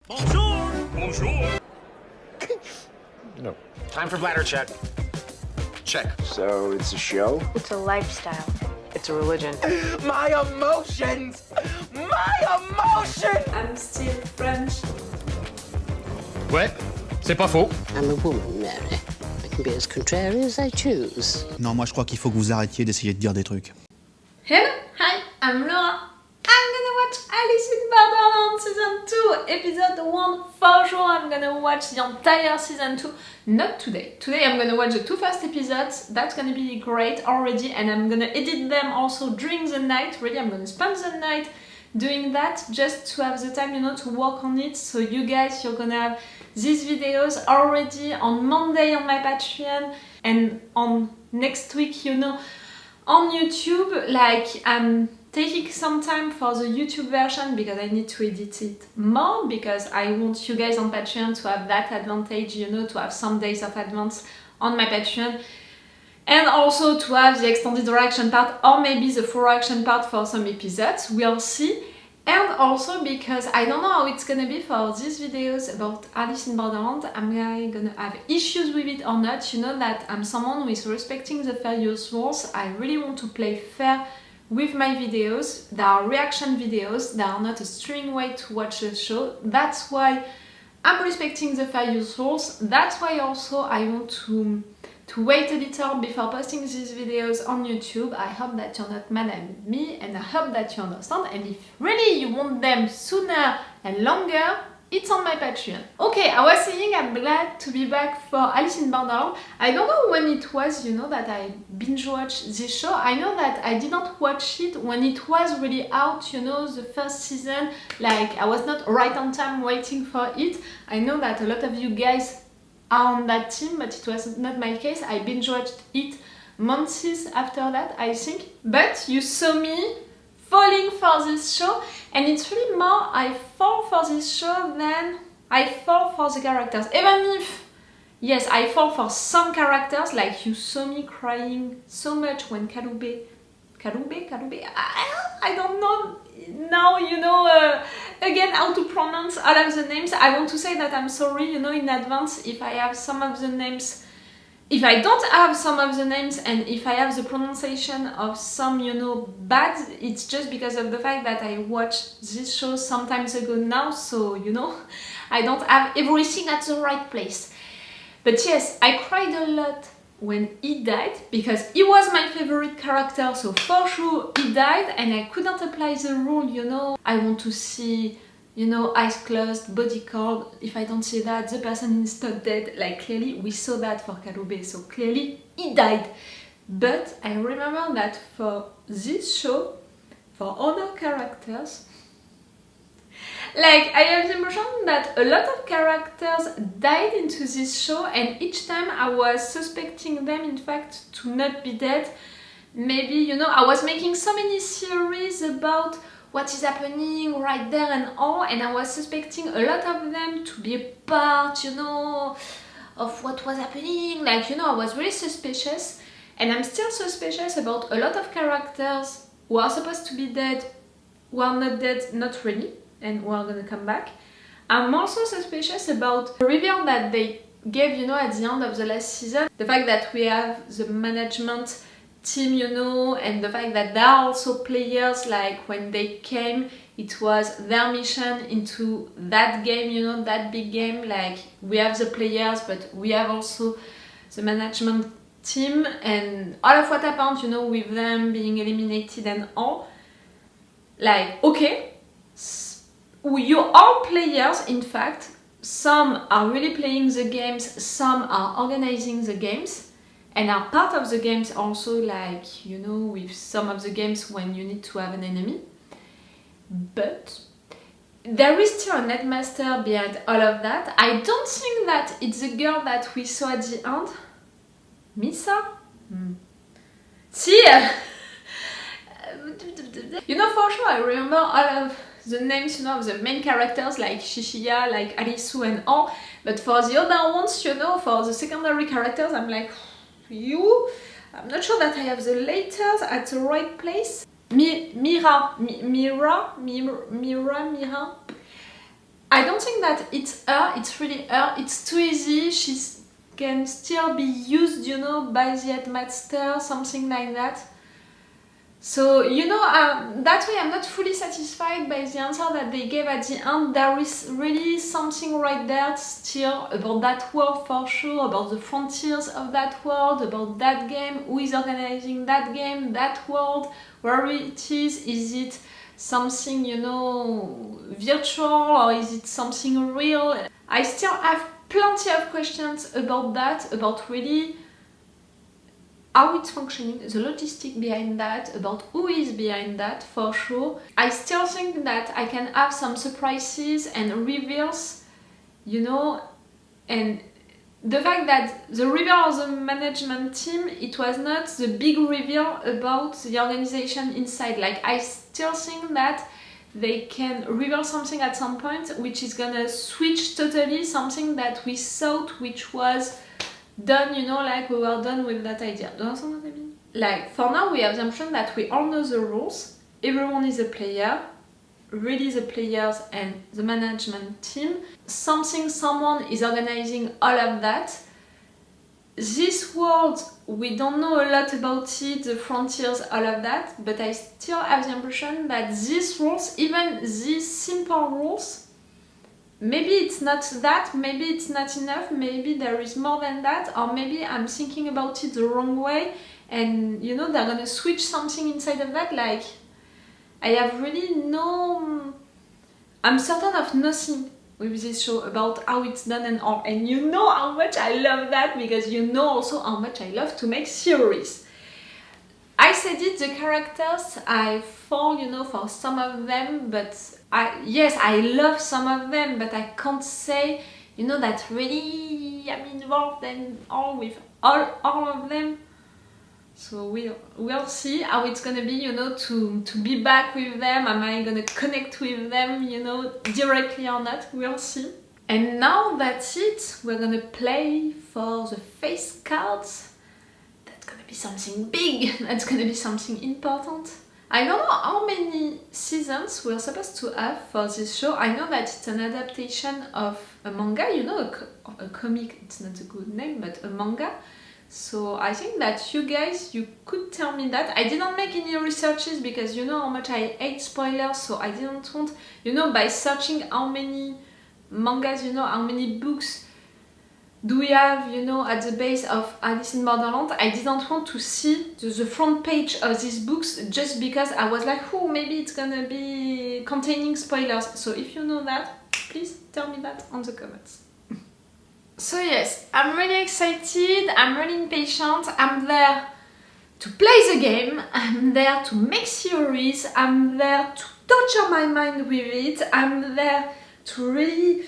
Bonjour! Bonjour! No. Time for bladder check. Check. So it's a show? It's a lifestyle. It's a religion. My emotions! My emotions! I'm still French. Ouais, c'est pas faux. I'm a woman, Mary. I can be as contrary as I choose. Non, moi je crois qu'il faut que vous arrêtiez d'essayer de dire des trucs. Hello, hi, I'm Laura. I'm gonna watch Alice in Borderland Season 2, Episode 1. For sure, I'm gonna watch the entire Season 2. Not today. Today I'm gonna watch the two first episodes. That's gonna be great already. And I'm gonna edit them also during the night. Really, I'm gonna spend the night doing that just to have the time, to work on it. So you guys, you're gonna have these videos already on Monday on my Patreon. And on next week, on YouTube. Like, I'm taking some time for the YouTube version because I need to edit it more, because I want you guys on Patreon to have that advantage, to have some days of advance on my Patreon, and also to have the extended reaction part or maybe the full reaction part for some episodes. We'll see. And also because I don't know how it's gonna be for these videos about Alice in Borderland. Am I gonna have issues with it or not? You know that I'm someone who is respecting the fair use rules. I really want to play fair with my videos. They are reaction videos, they are not a streaming way to watch the show. That's why I'm respecting the fair use rules. That's why also I want to wait a little before posting these videos on YouTube. I hope that you're not mad at me, and I hope that you understand. And if really you want them sooner and longer, it's on my Patreon. Okay, I was saying I'm glad to be back for Alice in Borderland. I don't know when it was, that I binge watched this show. I know that I did not watch it when it was really out, the first season. Like, I was not right on time waiting for it. I know that a lot of you guys are on that team, but it was not my case. I binge watched it months after that, I think. But you saw me falling for this show, and it's really more I fall for this show than I fall for the characters. Even if, yes, I fall for some characters, like you saw me crying so much when Kalube, I don't know now, again how to pronounce all of the names. I want to say that I'm sorry, in advance if I have some of the names. If I don't have some of the names and if I have the pronunciation of some, bad, it's just because of the fact that I watched this show some times ago now, so, I don't have everything at the right place. But yes, I cried a lot when he died, because he was my favorite character, so for sure he died, and I couldn't apply the rule, I want to see, eyes closed, body cold. If I don't see that, the person is not dead. Like, clearly we saw that for Kalube, so clearly he died. But I remember that for this show, for other characters, like, I have the impression that a lot of characters died into this show, and each time I was suspecting them, in fact, to not be dead. Maybe, I was making so many theories about what is happening right there and all, and I was suspecting a lot of them to be a part, of what was happening. Like, I was really suspicious, and I'm still suspicious about a lot of characters who are supposed to be dead, who are not dead, not really, and who are gonna come back. I'm also suspicious about the reveal that they gave, at the end of the last season. The fact that we have the management team, and the fact that there are also players, like when they came, it was their mission into that game, that big game. Like, we have the players, but we have also the management team, and all of what happened, with them being eliminated and all. Like, okay, you are players, in fact. Some are really playing the games, some are organizing the games, and are part of the games also, like, with some of the games when you need to have an enemy. But there is still a netmaster behind all of that. I don't think that it's the girl that we saw at the end. Misa? See? For sure, I remember all of the names, of the main characters, like Chishiya, like Arisu and all. But for the other ones, for the secondary characters, I'm like, I'm not sure that I have the letters at the right place. Mira. I don't think that it's her, it's really her, it's too easy, she can still be used, you know, by the headmaster, something like that. So, you know, that way I'm not fully satisfied by the answer that they gave at the end. There is really something right there still about that world for sure, about the frontiers of that world, about that game, who is organizing that game, that world, where it is it something, you know, virtual or is it something real? I still have plenty of questions about that, about really how it's functioning, the logistic behind that, about who is behind that for sure. I still think that I can have some surprises and reveals, you know, and the fact that the reveal of the management team, it was not the big reveal about the organization inside. Like, I still think that they can reveal something at some point which is gonna switch totally something that we thought which was done, you know, like we were done with that idea. Do you understand what I mean? Like, for now we have the assumption that we all know the rules, everyone is a player, really the players and the management team. Someone is organizing all of that. This world, we don't know a lot about it, the frontiers, all of that, but I still have the impression that these rules, even these simple rules, maybe it's not that, maybe it's not enough, maybe there is more than that, or maybe I'm thinking about it the wrong way and, you know, they're gonna switch something inside of that. Like, I have really no... I'm certain of nothing with this show about how it's done and all, and you know how much I love that because you know also how much I love to make theories. I said it, the characters, I fall, you know, for some of them, but yes, I love some of them, but I can't say, you know, that really I'm involved and all with all of them. So we'll see how it's gonna be, you know, to be back with them. Am I gonna connect with them, you know, directly or not? We'll see. And now that's it. We're gonna play for the face cards. That's gonna be something big. That's gonna be something important. I don't know how many seasons we're supposed to have for this show. I know that it's an adaptation of a manga, you know, a comic, it's not a good name, but a manga. So I think that you guys, you could tell me that. I didn't make any researches because you know how much I hate spoilers, so I didn't want, you know, by searching how many mangas, you know, how many books do we have, you know, at the base of Alice in Borderland. I didn't want to see the front page of these books just because I was like, oh, maybe it's gonna be containing spoilers. So if you know that, please tell me that on the comments. So yes, I'm really excited, I'm really impatient, I'm there to play the game, I'm there to make theories, I'm there to torture my mind with it, I'm there to really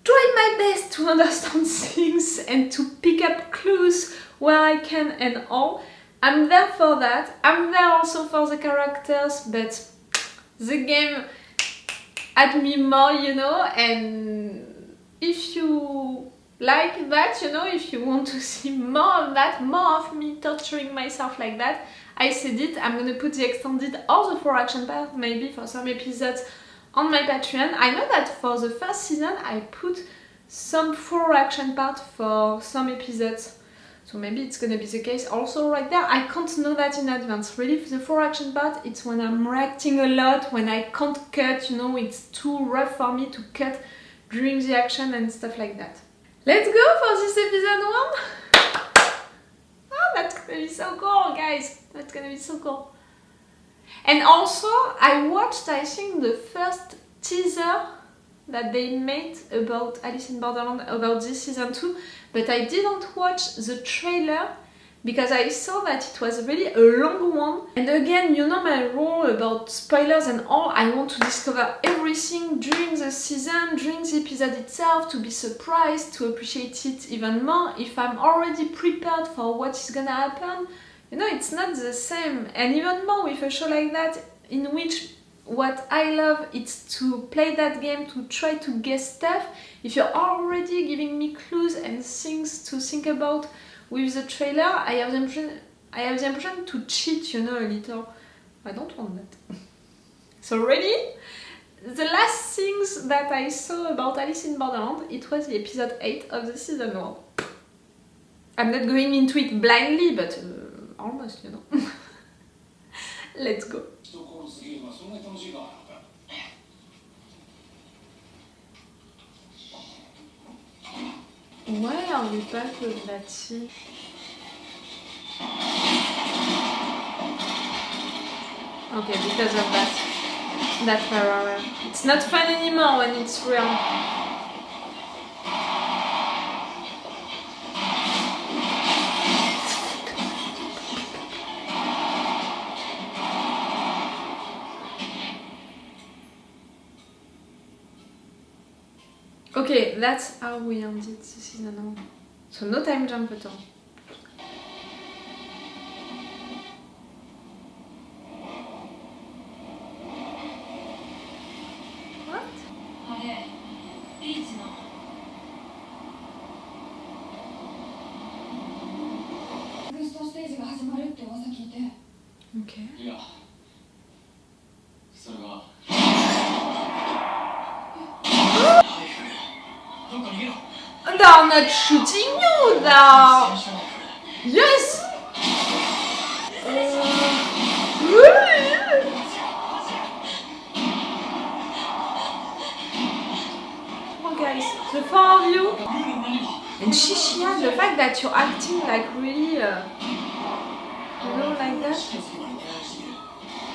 try my best to understand things and to pick up clues where I can and all. I'm there for that, I'm there also for the characters, but the game had me more, you know, and if you like that, you know, if you want to see more of that, more of me torturing myself like that, I said it, I'm gonna put the extended or the 4 action part, maybe for some episodes on my Patreon. I know that for the first season I put some 4 action part for some episodes, so maybe it's gonna be the case also right there. I can't know that in advance. Really, the 4 action part, it's when I'm reacting a lot, when I can't cut, you know, it's too rough for me to cut during the action and stuff like that. Let's go for this episode 1! Oh, that's gonna be so cool, guys! That's gonna be so cool. And also, I watched, I think, the first teaser that they made about Alice in Borderland, about this season 2, but I didn't watch the trailer because I saw that it was really a long one. And again, you know my rule about spoilers and all, I want to discover everything during the season, during the episode itself, to be surprised, to appreciate it even more. If I'm already prepared for what is gonna happen, you know, it's not the same. And even more with a show like that, in which what I love is to play that game, to try to guess stuff. If you're already giving me clues and things to think about with the trailer, I have the impression to cheat, you know, a little. I don't want that. So ready? the last things that I saw about Alice in Borderland, it was the episode 8 of the season 1. I'm not going into it blindly, but almost, you know. Let's go. Why are we back with that scene? Okay, because of that parallel. It's not fun anymore when it's real. Okay, that's how we ended the season 1. So no time jump at all. What? Okay. They are not shooting you, they are... Yes! Come on guys, the four of you. And Chishiya, the fact that you're acting like really, you know, like that.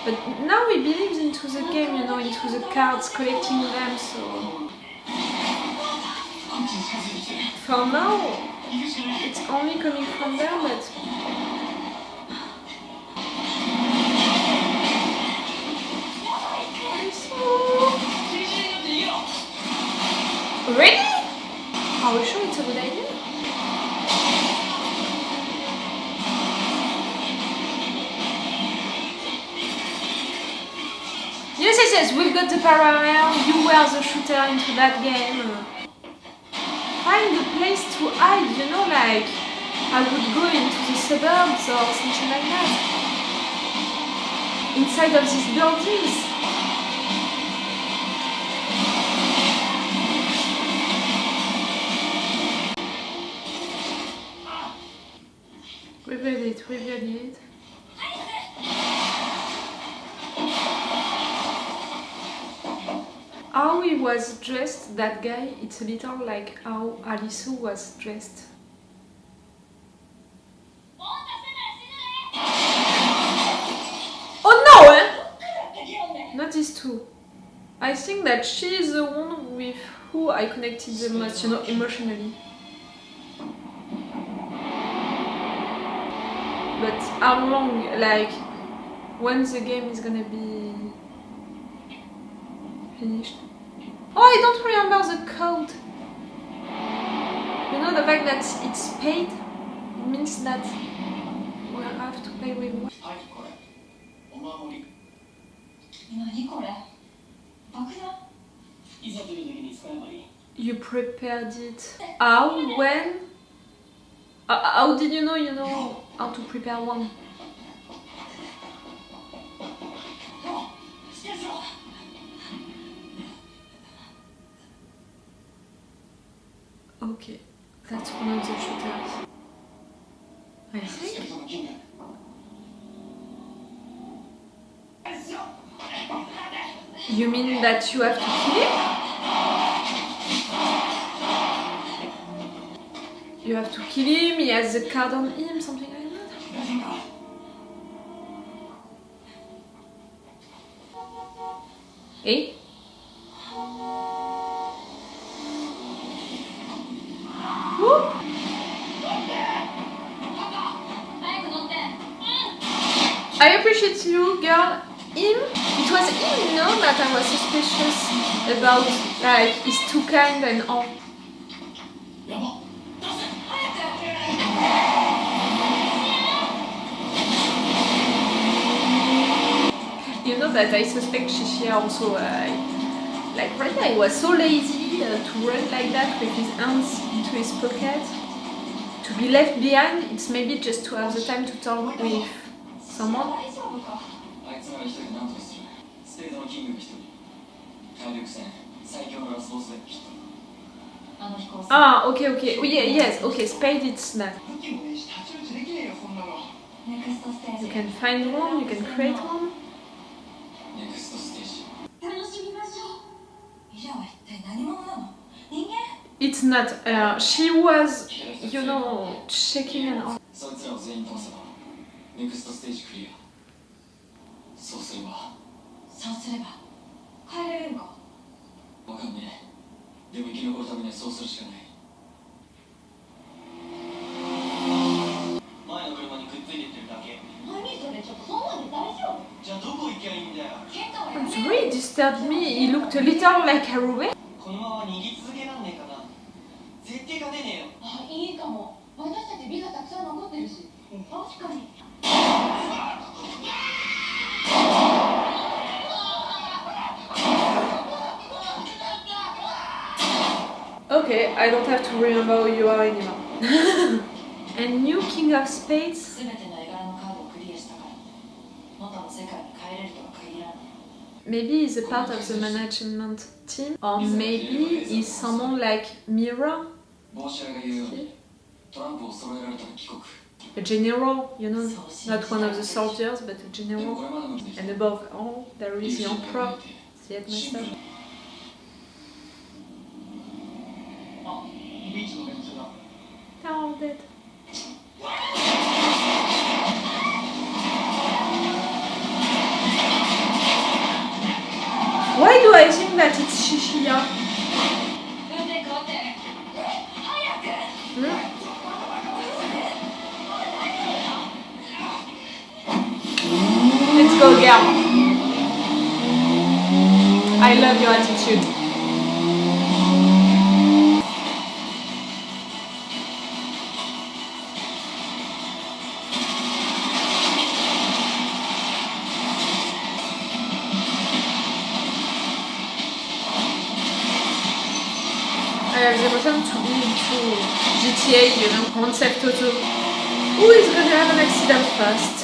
But now we believe into the game, you know, into the cards, collecting them, so... For now, it's only coming from there, but... Really? Are we sure it's a good idea? Yes, we've got the parallel, you were the shooter into that game. Find a place to hide, you know, like I would go into the suburbs or something like that. Inside of these buildings. Reveal it. How he was dressed, that guy, it's a little like how Arisu was dressed. Oh no! Eh? Not these two. I think that she is the one with who I connected the most, you know, emotionally. But how long, like, when the game is gonna be finished? Oh, I don't remember the code. You know, the fact that it's paid, it means that we'll have to pay with one. You prepared it. How? When? How did you know how to prepare one? Okay, that's one of the shooters. I think. You mean that you have to kill him? You have to kill him, he has the card on him, something like that? Eh? I appreciate you, girl. Him? It was him, you know, that I was suspicious about, like, he's too kind and all. You know that I suspect Chishiya also, like right now, he was so lazy to run like that with his hands into his pocket. To be left behind, it's maybe just to have the time to talk with someone. Ah, okay, okay. Oh, yeah, yes, okay, spade it's not. You can find one, you can create one. It's not, she was, you know, checking and all. It really disturbed me. He looked a little like a Ruben. Okay, I don't have to remember who you are anymore. And new King of Spades. Maybe he's a part of the management team, or maybe he's someone like Mira. A general, you know, not one of the soldiers, but a general. And above all, there is the emperor, the headmaster. They're all dead. Why do I think that it's Chishiya? Let's go, girl. I love your attitude. I have the emotion to be into GTA, you know, concept auto. Who is gonna have an accident first?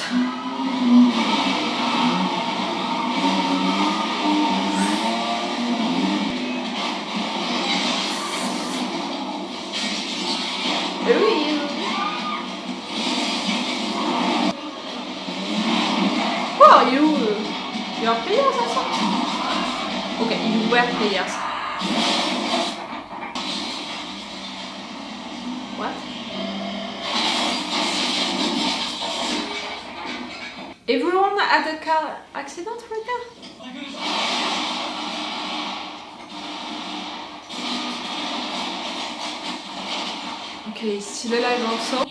Who are you? Who are you? You are players also? Okay, you were players. What? Everyone had a car accident right there? Okay, he's still alive also.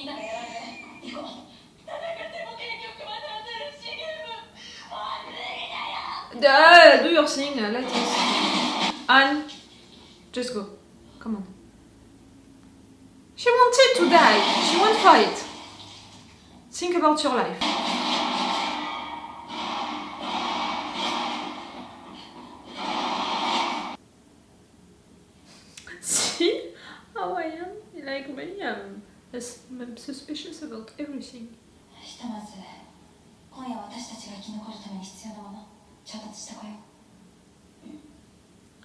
Do your thing, let us. Anne, just go. Come on. She wanted to die. She went for it. Think about your life. See how I am? Like me, I'm suspicious about everything.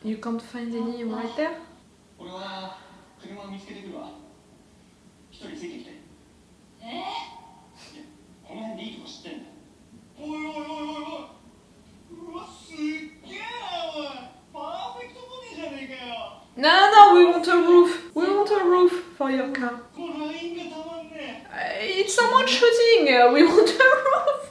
You can't find any right there? No, we want a roof. We want a roof for your car. It's someone shooting. We want a roof.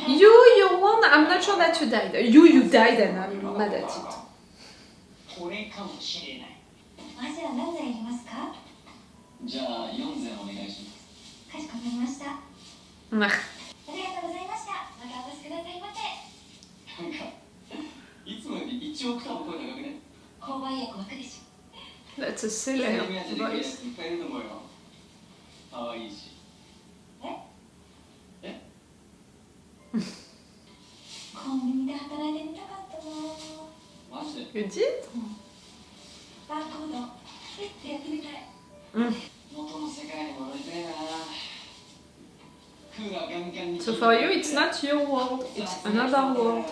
You won. I'm not sure that you died. You died and I'm mad at it. That's a sailor voice. You did? So for you, it's not your world, it's another world.